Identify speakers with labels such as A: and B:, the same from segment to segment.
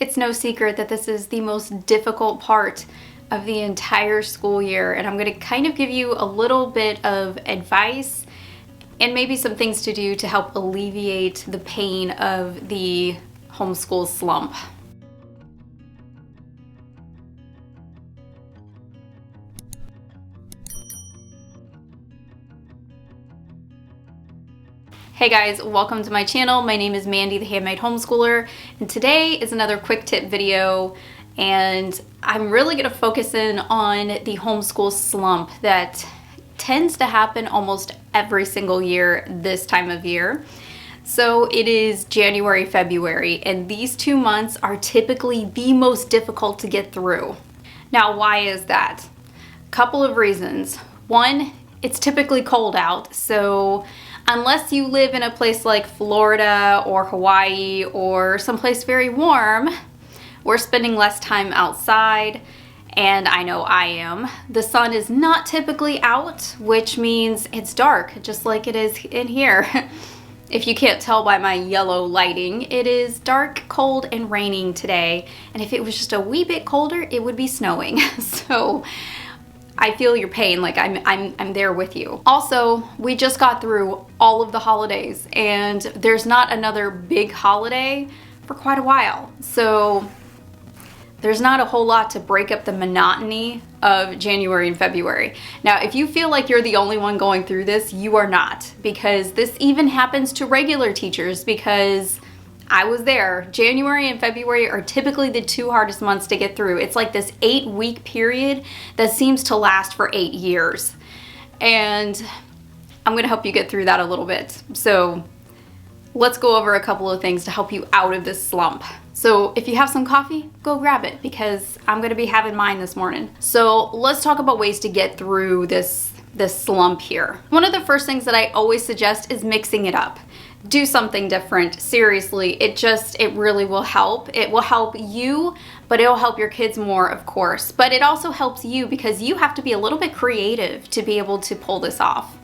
A: It's no secret that this is the most difficult part of the entire school year, and I'm going to kind of give you a little bit of advice and maybe some things to do to help alleviate the pain of the homeschool slump. Hey guys, welcome to my channel. My name is Mandy, the Handmade Homeschooler, and today is another quick tip video, and I'm really going to focus in on the homeschool slump that tends to happen almost every single year this time of year. So it is January, February, and these 2 months are typically the most difficult to get through. Now, why is that? A couple of reasons. One, it's typically cold out, so unless you live in a place like Florida or Hawaii or someplace very warm, we're spending less time outside, and I know I am. The sun is not typically out, which means it's dark, just like it is in here. If you can't tell by my yellow lighting, it is dark, cold, and raining today, and if it was just a wee bit colder, it would be snowing. So I feel your pain, like I'm there with you. Also, we just got through all of the holidays, and there's not another big holiday for quite a while. So there's not a whole lot to break up the monotony of January and February. Now, if you feel like you're the only one going through this, you are not, because this even happens to regular teachers, because I was there. January and February are typically the 2 hardest months to get through. It's like this 8-week period that seems to last for 8 years. And I'm gonna help you get through that a little bit. So let's go over a couple of things to help you out of this slump. So if you have some coffee, go grab it, because I'm gonna be having mine this morning. So let's talk about ways to get through this slump here. One of the first things that I always suggest is mixing it up. Do something different. Seriously, it really will help. It will help you, but it'll help your kids more, of course. But it also helps you because you have to be a little bit creative to be able to pull this off.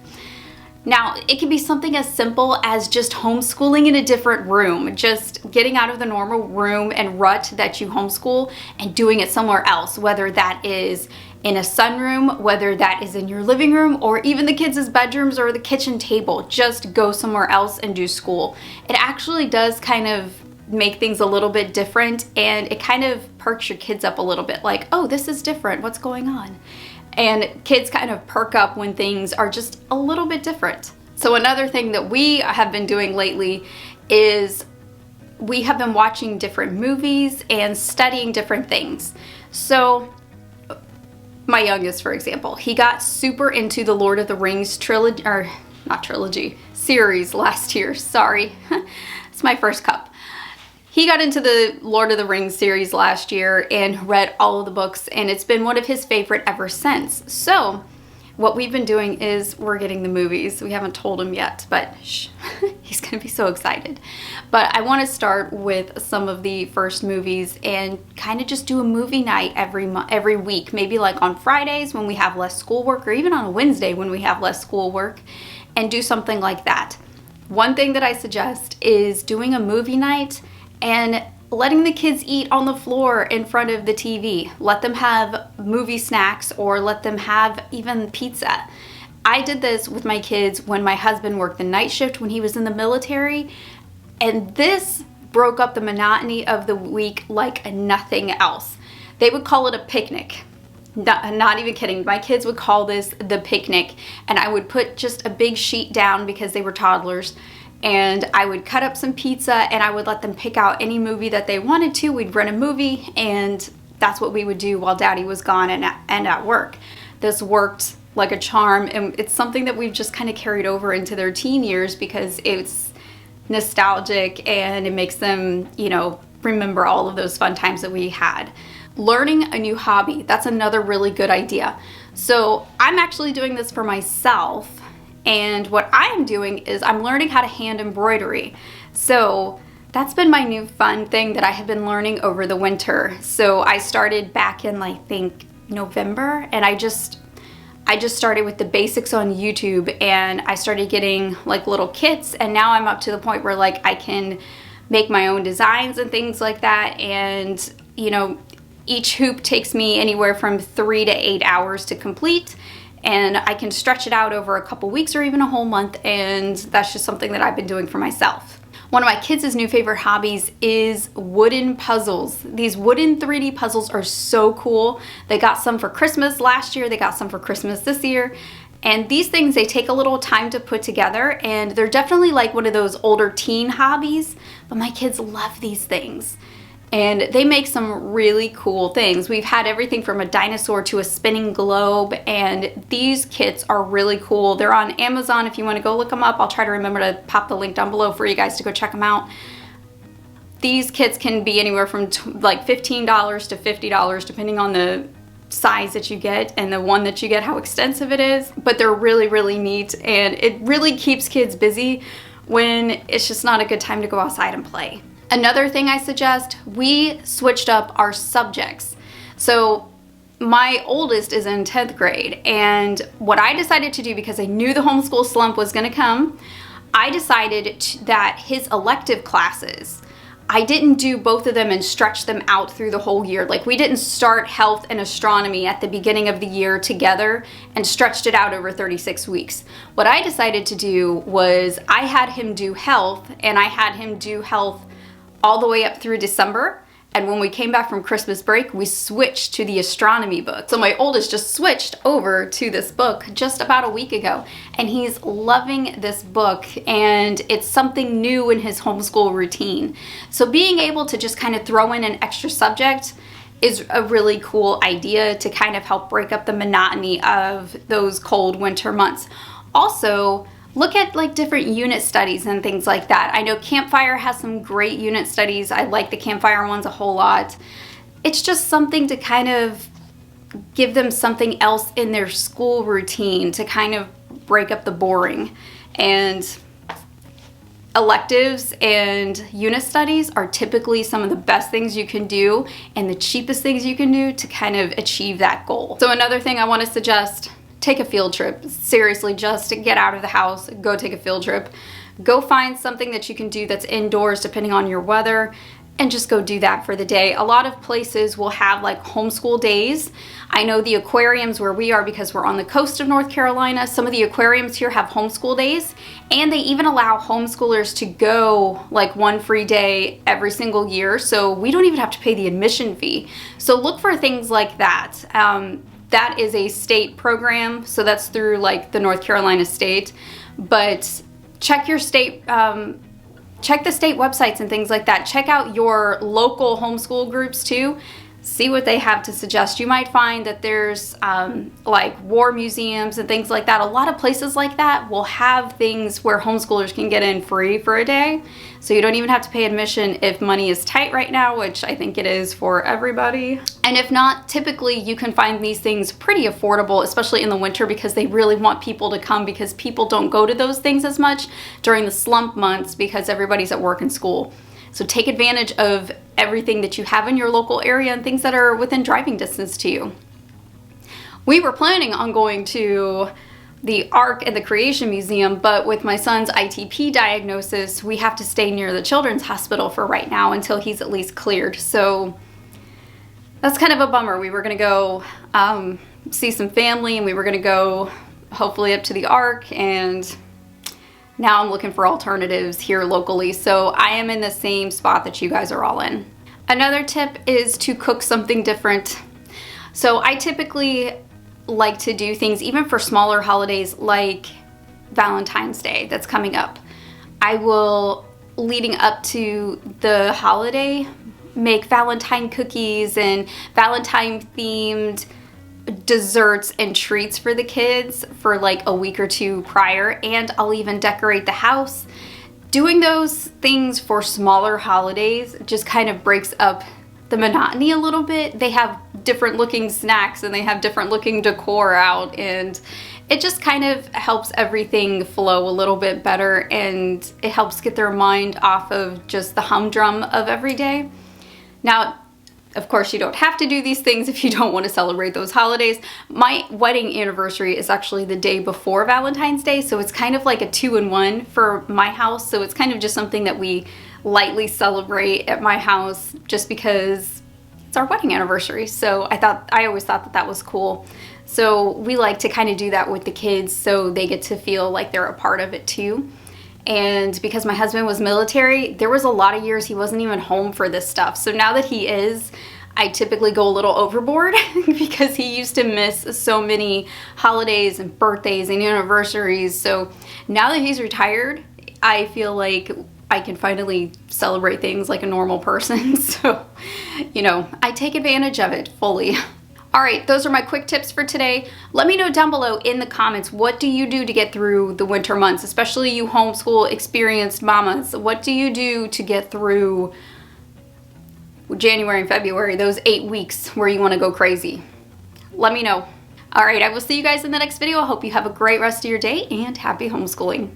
A: Now, it can be something as simple as just homeschooling in a different room, just getting out of the normal room and rut that you homeschool and doing it somewhere else, whether that is in a sunroom, whether that is in your living room, or even the kids' bedrooms or the kitchen table. Just go somewhere else and do school. It actually does kind of make things a little bit different, and it kind of perks your kids up a little bit, like, oh, this is different, what's going on? And kids kind of perk up when things are just a little bit different. So another thing that we have been doing lately is we have been watching different movies and studying different things. So my youngest, for example, he got super into the Lord of the Rings trilogy, or not trilogy, series last year. Sorry, it's my first cup. He got into the Lord of the Rings series last year and read all of the books, and it's been one of his favorite ever since. So what we've been doing is we're getting the movies. We haven't told him yet, but shh, he's gonna be so excited. But I wanna start with some of the first movies and kind of just do a movie night every week. Maybe like on Fridays when we have less schoolwork, or even on a Wednesday when we have less schoolwork, and do something like that. One thing that I suggest is doing a movie night and letting the kids eat on the floor in front of the TV. Let them have movie snacks, or let them have even pizza. I did this with my kids when my husband worked the night shift when he was in the military, and this broke up the monotony of the week like nothing else. They would call it a picnic. Not even kidding. My kids would call this the picnic, and I would put just a big sheet down because they were toddlers, and I would cut up some pizza, and I would let them pick out any movie that they wanted to. We'd rent a movie, and that's what we would do while Daddy was gone and at work. This worked like a charm, and it's something that we've just kind of carried over into their teen years because it's nostalgic and it makes them, you know, remember all of those fun times that we had. Learning a new hobby, that's another really good idea. So I'm actually doing this for myself. And what I am doing is I'm learning how to hand embroidery. So that's been my new fun thing that I have been learning over the winter. So I started back in, I think, November, and I just started with the basics on YouTube, and I started getting like little kits, and now I'm up to the point where like I can make my own designs and things like that. And, you know, each hoop takes me anywhere from 3 to 8 hours to complete, and I can stretch it out over a couple weeks or even a whole month, and that's just something that I've been doing for myself. One of my kids' new favorite hobbies is wooden puzzles. These wooden 3D puzzles are so cool. They got some for Christmas last year, they got some for Christmas this year, and these things, they take a little time to put together, and they're definitely like one of those older teen hobbies, but my kids love these things. And they make some really cool things. We've had everything from a dinosaur to a spinning globe, and these kits are really cool. They're on Amazon if you want to go look them up. I'll try to remember to pop the link down below for you guys to go check them out. These kits can be anywhere from like $15 to $50 depending on the size that you get and the one that you get, how extensive it is. But they're really, really neat, and it really keeps kids busy when it's just not a good time to go outside and play. Another thing I suggest, we switched up our subjects. So my oldest is in 10th grade, and what I decided to do, because I knew the homeschool slump was gonna come, I decided that his elective classes, I didn't do both of them and stretch them out through the whole year. Like, we didn't start health and astronomy at the beginning of the year together and stretched it out over 36 weeks. What I decided to do was I had him do health, and I had him do health all the way up through December, and when we came back from Christmas break, we switched to the astronomy book. So my oldest just switched over to this book just about a week ago, and he's loving this book, and it's something new in his homeschool routine. So being able to just kind of throw in an extra subject is a really cool idea to kind of help break up the monotony of those cold winter months. Also, look at like different unit studies and things like that. I know Campfire has some great unit studies. I like the Campfire ones a whole lot. It's just something to kind of give them something else in their school routine to kind of break up the boring. And electives and unit studies are typically some of the best things you can do and the cheapest things you can do to kind of achieve that goal. So another thing I want to suggest, take a field trip. Seriously, just get out of the house, go take a field trip. Go find something that you can do that's indoors depending on your weather, and just go do that for the day. A lot of places will have like homeschool days. I know the aquariums where we are, because we're on the coast of North Carolina, some of the aquariums here have homeschool days, and they even allow homeschoolers to go like one free day every single year, so we don't even have to pay the admission fee. So look for things like that. That is a state program, so that's through like the North Carolina state, but check your state, check the state websites and things like that. Check out your local homeschool groups too. See what they have to suggest. You might find that there's like war museums and things like that. A lot of places like that will have things where homeschoolers can get in free for a day. So you don't even have to pay admission if money is tight right now, which I think it is for everybody. And if not, typically you can find these things pretty affordable, especially in the winter, because they really want people to come, because people don't go to those things as much during the slump months because everybody's at work and school. So take advantage of everything that you have in your local area and things that are within driving distance to you. We were planning on going to the Ark and the Creation Museum, but with my son's ITP diagnosis, we have to stay near the Children's Hospital for right now until he's at least cleared. So that's kind of a bummer. We were gonna go see some family, and we were gonna go hopefully up to the Ark, and now I'm looking for alternatives here locally. So I am in the same spot that you guys are all in. Another tip is to cook something different. So I typically like to do things even for smaller holidays like Valentine's Day that's coming up. I will, leading up to the holiday, make Valentine cookies and Valentine themed desserts and treats for the kids for like a week or two prior, and I'll even decorate the house. Doing those things for smaller holidays just kind of breaks up the monotony a little bit. They have different looking snacks and they have different looking decor out, and it just kind of helps everything flow a little bit better, and it helps get their mind off of just the humdrum of every day. Now, of course, you don't have to do these things if you don't want to celebrate those holidays. My wedding anniversary is actually the day before Valentine's Day, so it's kind of like a 2-in-1 for my house. So it's kind of just something that we lightly celebrate at my house just because it's our wedding anniversary. So I always thought that that was cool. So we like to kind of do that with the kids so they get to feel like they're a part of it too. And because my husband was military, there was a lot of years he wasn't even home for this stuff. So now that he is, I typically go a little overboard because he used to miss so many holidays and birthdays and anniversaries. So now that he's retired, I feel like I can finally celebrate things like a normal person. So, you know, I take advantage of it fully. All right, those are my quick tips for today. Let me know down below in the comments, what do you do to get through the winter months, especially you homeschool experienced mamas? What do you do to get through January and February, those 8 weeks where you want to go crazy? Let me know. All right, I will see you guys in the next video. I hope you have a great rest of your day and happy homeschooling.